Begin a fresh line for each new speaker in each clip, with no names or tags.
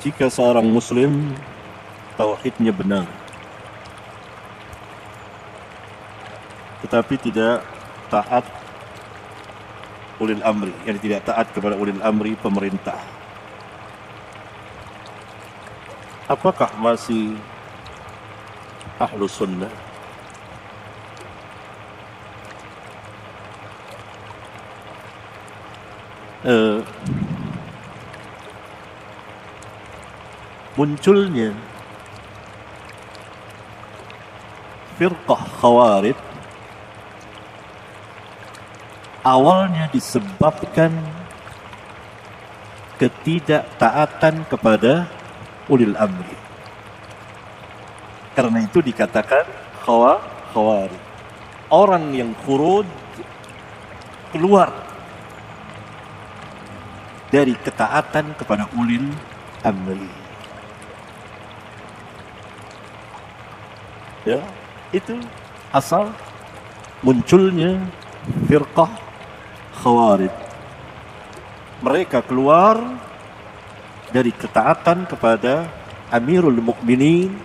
jika seorang muslim tauhidnya benar tetapi tidak taat ulil amri, yang tidak taat kepada ulil amri pemerintah, apakah masih ahlus sunnah? Munculnya firqah khawarij awalnya disebabkan ketidaktaatan kepada ulil amri. Karena itu dikatakan khawarij. Orang yang khuruj keluar dari ketaatan kepada ulil amri. Ya, itu asal munculnya firqah khawarij. Mereka keluar dari ketaatan kepada Amirul Mukminin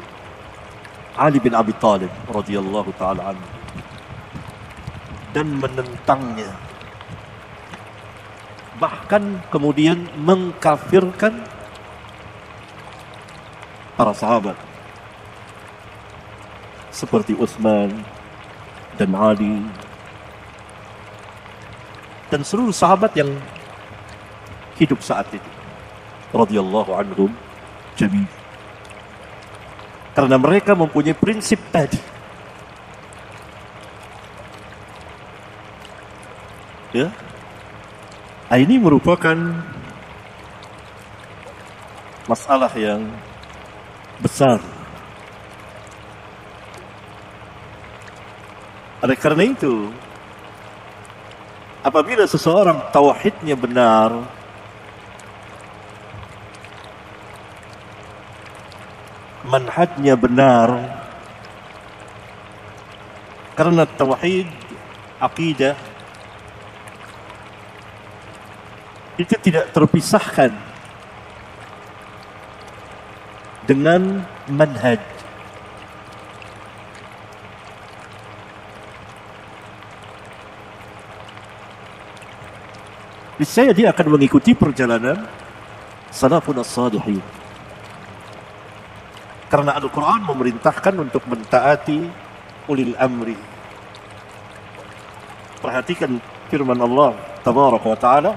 Ali bin Abi Thalib radhiyallahu taala anhu dan menentangnya, bahkan kemudian mengkafirkan para sahabat seperti Utsman dan Ali dan seluruh sahabat yang hidup saat itu radhiyallahu anhum jami'an. Karena mereka mempunyai prinsip tadi. Ya. Ini merupakan masalah yang besar. Oleh karena itu, apabila seseorang tauhidnya benar, manhajnya benar, karena tauhid, akidah itu tidak terpisahkan dengan manhaj. Niscaya dia akan mengikuti perjalanan salafun as-salihin. Karena Al-Quran memerintahkan untuk mentaati ulil amri. Perhatikan firman Allah tabaraka wa ta'ala,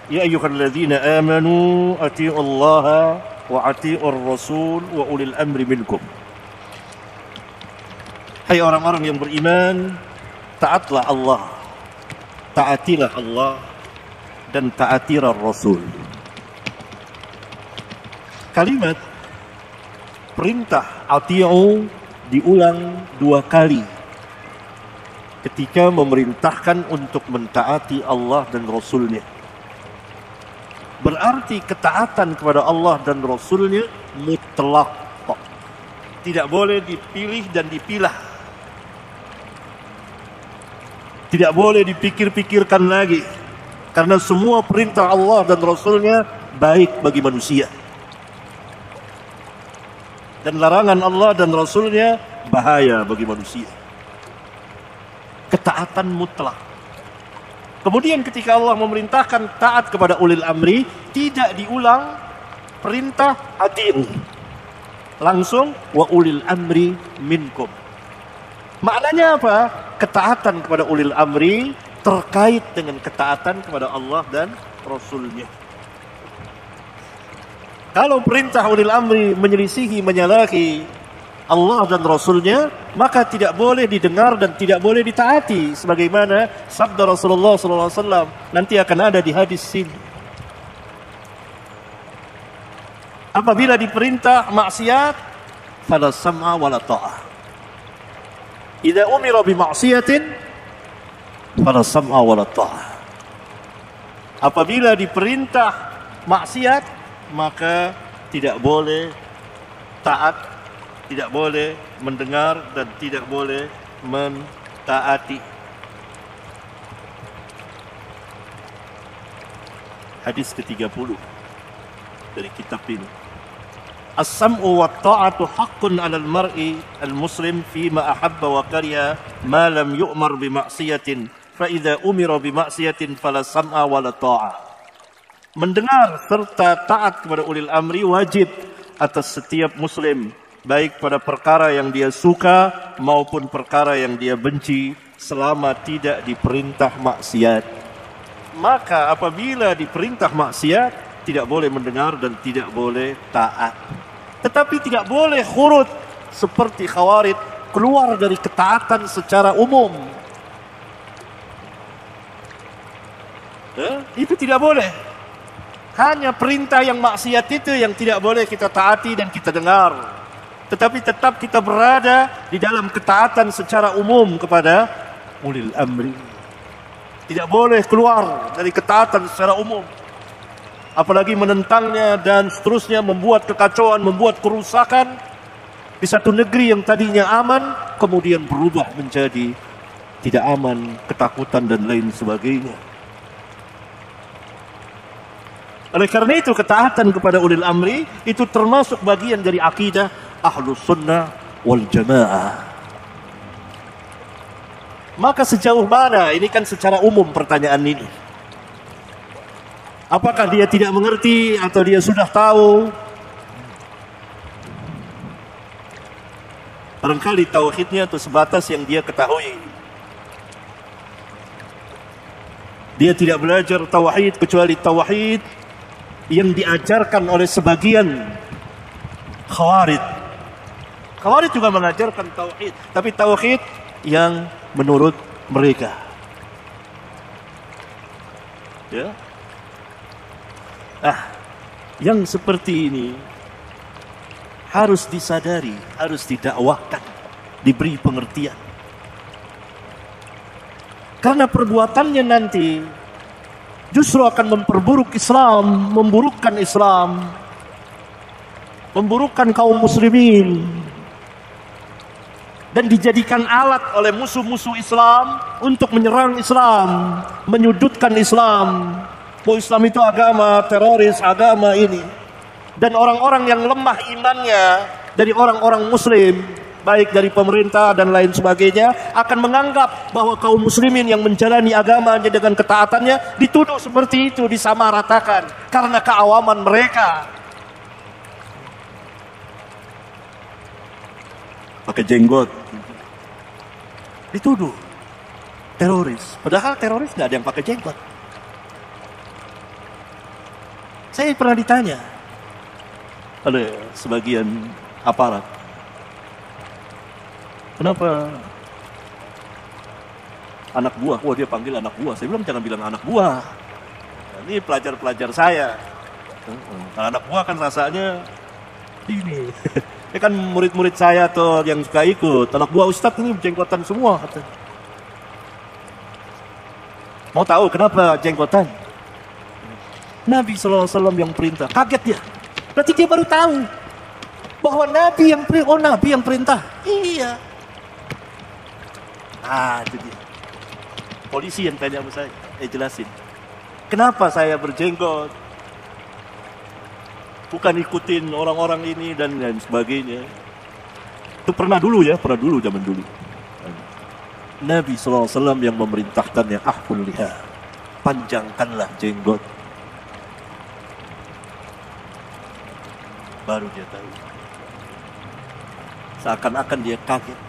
ya ayyuhalladzina amanu ati'u Allah wa ati'ur rasul wa ulil amri minkum. Hai orang-orang yang beriman, taatlah Allah, taatilah Allah, dan taatilah Rasul. Kalimat perintah ati'u diulang 2 kali ketika memerintahkan untuk mentaati Allah dan Rasulnya. Berarti ketaatan kepada Allah dan Rasulnya mutlak, tidak boleh dipilih dan dipilah, tidak boleh dipikir-pikirkan lagi. Karena semua perintah Allah dan Rasulnya baik bagi manusia. Dan larangan Allah dan Rasulnya bahaya bagi manusia. Ketaatan mutlak. Kemudian ketika Allah memerintahkan taat kepada ulil amri, tidak diulang perintah ati'u. Langsung wa ulil amri minkum. Maknanya apa? Ketaatan kepada ulil amri terkait dengan ketaatan kepada Allah dan Rasulnya. Kalau perintah ulil amri menyelisihi, menyalahi Allah dan Rasulnya, maka tidak boleh didengar dan tidak boleh ditaati. Sebagaimana sabda Rasulullah SAW nanti akan ada di hadis sini. Apabila diperintah maksiat, fala sam'a wala ta'ah. Idza umira bi maksiatin fala sam'a wala ta'ah. Apabila diperintah maksiat, maka tidak boleh taat, tidak boleh mendengar, dan tidak boleh mentaati. Hadis ke-30 dari kitab ini. As-sam'u wa ta'atu haqqun 'alal mar'i al-muslim fima ahabba wa kariha ma lam yu'mar bi ma'siyatin fa idza umira bi ma'siyatin fala sam'a wa la ta'ah. Mendengar serta taat kepada ulil amri wajib atas setiap muslim, baik pada perkara yang dia suka maupun perkara yang dia benci, selama tidak diperintah maksiat. Maka apabila diperintah maksiat, tidak boleh mendengar dan tidak boleh taat. Tetapi tidak boleh khurut seperti Khawarij, keluar dari ketaatan secara umum. Itu tidak boleh. Hanya perintah yang maksiat itu yang tidak boleh kita taati dan kita dengar. Tetapi tetap kita berada di dalam ketaatan secara umum kepada ulil amri. Tidak boleh keluar dari ketaatan secara umum. Apalagi menentangnya dan seterusnya, membuat kekacauan, membuat kerusakan di satu negeri yang tadinya aman, kemudian berubah menjadi tidak aman, ketakutan dan lain sebagainya. Oleh karena itu ketaatan kepada ulil amri itu termasuk bagian dari akidah Ahlus Sunnah wal Jamaah. Maka sejauh mana, ini kan secara umum pertanyaan ini. Apakah dia tidak mengerti atau dia sudah tahu? Barangkali tauhidnya itu sebatas yang dia ketahui. Dia tidak belajar tauhid kecuali tauhid yang diajarkan oleh sebagian Khawarij. Khawarij juga mengajarkan tauhid, tapi tauhid yang menurut mereka. Ya. Yang seperti ini harus disadari, harus didakwahkan, diberi pengertian. Karena perbuatannya nanti justru akan memperburuk Islam, memburukkan Islam, memburukkan kaum muslimin, dan dijadikan alat oleh musuh-musuh Islam untuk menyerang Islam, menyudutkan Islam. Bahwa Islam itu agama teroris, agama ini. Dan orang-orang yang lemah imannya dari orang-orang muslim, baik dari pemerintah dan lain sebagainya, akan menganggap bahwa kaum muslimin yang menjalani agamanya dengan ketaatannya dituduh seperti itu, disamaratakan karena keawaman mereka. Pakai jenggot, dituduh teroris. Padahal teroris nggak ada yang pakai jenggot. Saya pernah ditanya oleh sebagian aparat, kenapa anak buah? Wah, dia panggil anak buah. Saya bilang jangan bilang anak buah. Ini pelajar-pelajar saya. Nah, anak buah kan rasanya ini. Ini kan murid-murid saya tuh yang suka ikut. Anak buah Ustadz ini jenggotan semua. Mau tahu kenapa jenggotan? Nabi SAW yang perintah. Kaget dia. Berarti dia baru tahu bahwa Nabi yang perintah. Oh, Nabi yang perintah. Iya. Itu dia. Polisi yang tanya sama saya. Jelasin. Kenapa saya berjenggot? Bukan ikutin orang-orang ini dan lain sebagainya. Itu pernah dulu zaman dulu. Nabi SAW yang memerintahkannya, ahful liha, panjangkanlah jenggot. Baru dia tahu. Seakan-akan dia kaget.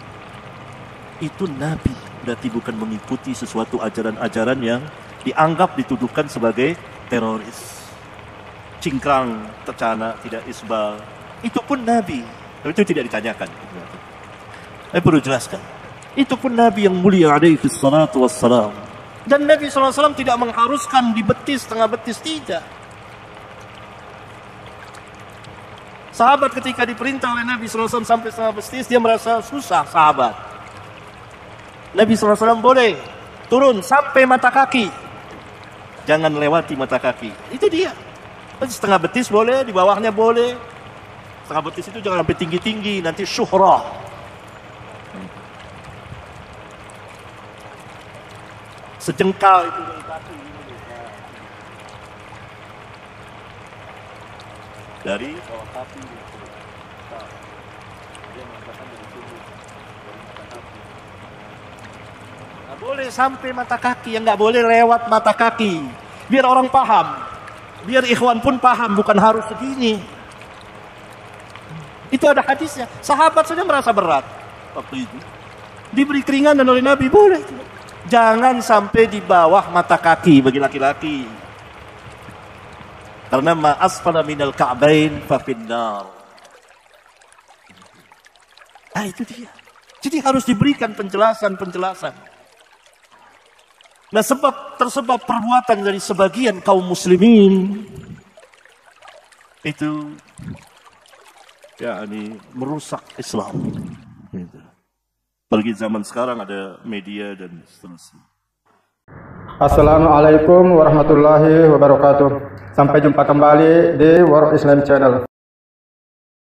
Itu Nabi, berarti bukan mengikuti sesuatu ajaran-ajaran yang dianggap dituduhkan sebagai teroris. Cingkrang, tercana, tidak isbal. Itu pun Nabi. Tapi itu tidak ditanyakan. Saya perlu jelaskan. Itu pun Nabi yang mulia alaihi salatu wassalam. Dan Nabi SAW tidak mengharuskan di betis, setengah betis, tidak. Sahabat ketika diperintah oleh Nabi SAW sampai setengah betis, dia merasa susah, sahabat. Nabi SAW boleh turun sampai mata kaki. Jangan lewati mata kaki. Itu dia. Setengah betis boleh, di bawahnya boleh. Setengah betis itu jangan sampai tinggi-tinggi, nanti syuhrah. Sejengkal itu dari kaki. dari bawah kaki. Nah, dia mengatakan dari sini, dari mata kaki. Nggak boleh sampai mata kaki, yang nggak boleh lewat mata kaki. Biar orang paham, biar ikhwan pun paham, bukan harus segini. Itu ada hadisnya. Sahabat saja merasa berat waktu itu. Diberi keringanan oleh Nabi, boleh. Jangan sampai di bawah mata kaki bagi laki-laki. Karena ma asfala minal ka'bain fa finnar. Nah itu dia. Jadi harus diberikan penjelasan-penjelasan. Nah tersebab perbuatan dari sebagian kaum muslimin itu yakni merusak Islam. Apalagi zaman sekarang ada media dan seterusnya.
Assalamualaikum warahmatullahi wabarakatuh. Sampai jumpa kembali di World Islam Channel.